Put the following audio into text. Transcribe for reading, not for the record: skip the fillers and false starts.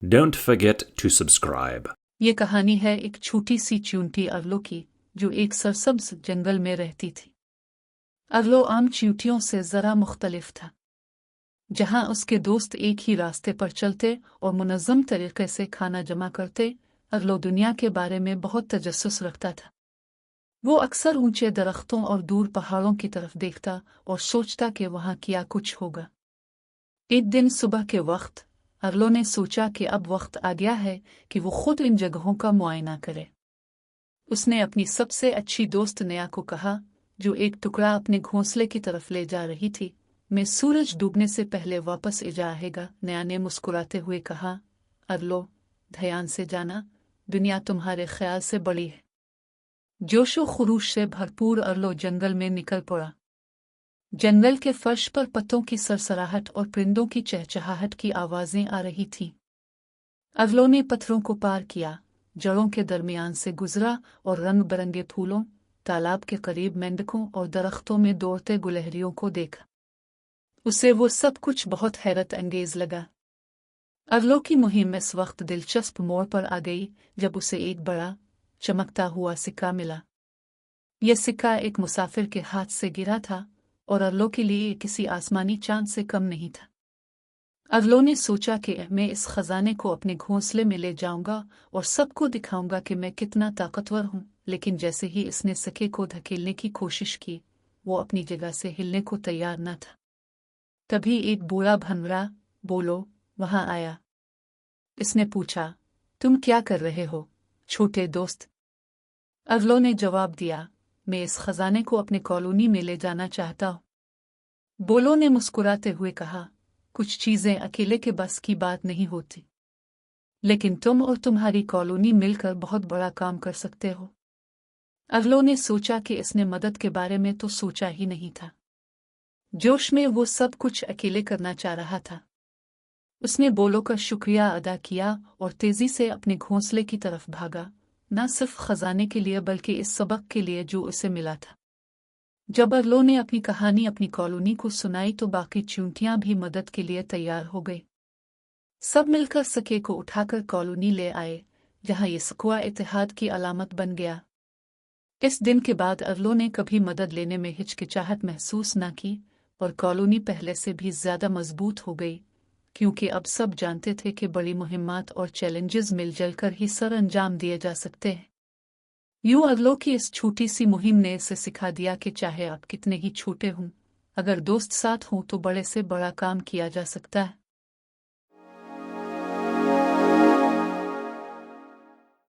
Don't forget to subscribe. ये कहानी है एक छोटी सी चींटी अरलो की जो एक सरसब्ज जंगल में रहती थी। अरलो आम चींटियों से ज़रा मुख्तलिफ था। जहाँ उसके दोस्त एक ही रास्ते पर चलते और मुनज़्ज़म तरीके से खाना जमा करते, अरलो दुनिया के बारे में बहुत तजस्सुस रखता था। वो अक्सर ऊंचे दरख्तों और दूर पहाड़ों की तरफ देखता और सोचता कि वहाँ क्या कुछ होगा। एक दिन सुबह के वक्त अरलो ने सोचा कि अब वक्त आ गया है कि वो खुद इन जगहों का मुआयना करे। उसने अपनी सबसे अच्छी दोस्त नया को कहा, जो एक टुकड़ा अपने घोंसले की तरफ ले जा रही थी, मैं सूरज डूबने से पहले वापस जाएगा। नया ने मुस्कुराते हुए कहा, अरलो, ध्यान से जाना, दुनिया तुम्हारे ख्याल से बड़ी है। जोशो खरूश से भरपूर अरलो जंगल में निकल पड़ा। जंगल के फर्श पर पत्तों की सरसराहट और परिंदों की चहचहाहट की आवाजें आ रही थीं। अरलो ने पत्थरों को पार किया, जड़ों के दरमियान से गुजरा और रंग बिरंगे फूलों, तालाब के करीब मेंढकों और दरख्तों में दौड़ते गुलहरियों को देखा। उसे वो सब कुछ बहुत हैरत अंगेज लगा। अरलो की मुहिम इस वक्त दिलचस्प मोड़ पर आ गई जब उसे एक बड़ा चमकता हुआ सिक्का मिला। यह सिक्का एक मुसाफिर के हाथ से गिरा था और अरलो के लिए किसी आसमानी चांद से कम नहीं था। अरलो ने सोचा कि मैं इस खजाने को अपने घोंसले में ले जाऊंगा और सबको दिखाऊंगा कि मैं कितना ताकतवर हूं। लेकिन जैसे ही इसने सिक्के को धकेलने की कोशिश की, वो अपनी जगह से हिलने को तैयार न था। तभी एक बूढ़ा भंवरा बोलो वहां आया। इसने पूछा, तुम क्या कर रहे हो, छोटे दोस्त? अरलो ने जवाब दिया, मैं इस खजाने को अपने कॉलोनी में ले जाना चाहता हूँ। बोलो ने मुस्कुराते हुए कहा, कुछ चीजें अकेले के बस की बात नहीं होती, लेकिन तुम और तुम्हारी कॉलोनी मिलकर बहुत बड़ा काम कर सकते हो। अरलो ने सोचा कि इसने मदद के बारे में तो सोचा ही नहीं था। जोश में वो सब कुछ अकेले करना चाह रहा था। उसने बोलो का शुक्रिया अदा किया और तेजी से अपने घोंसले की तरफ भागा, न सिर्फ खजाने के लिए बल्कि इस सबक के लिए जो उसे मिला था। जब अरलो ने अपनी कहानी अपनी कॉलोनी को सुनाई तो बाकी चींटियां भी मदद के लिए तैयार हो गई। सब मिलकर सिक्के को उठाकर कॉलोनी ले आए, जहां ये सिक्का इत्तेहाद की अलामत बन गया। इस दिन के बाद अरलो ने कभी मदद लेने में हिचकिचाहट महसूस न की और कॉलोनी पहले से भी ज्यादा मजबूत हो गई, क्योंकि अब सब जानते थे कि बड़ी मुहिम्मात और चैलेंजेस मिलजुल कर ही सर अंजाम दिए जा सकते हैं। यूं अरलो की इस छोटी सी मुहिम ने इसे सिखा दिया कि चाहे आप कितने ही छोटे हों, अगर दोस्त साथ हों तो बड़े से बड़ा काम किया जा सकता है।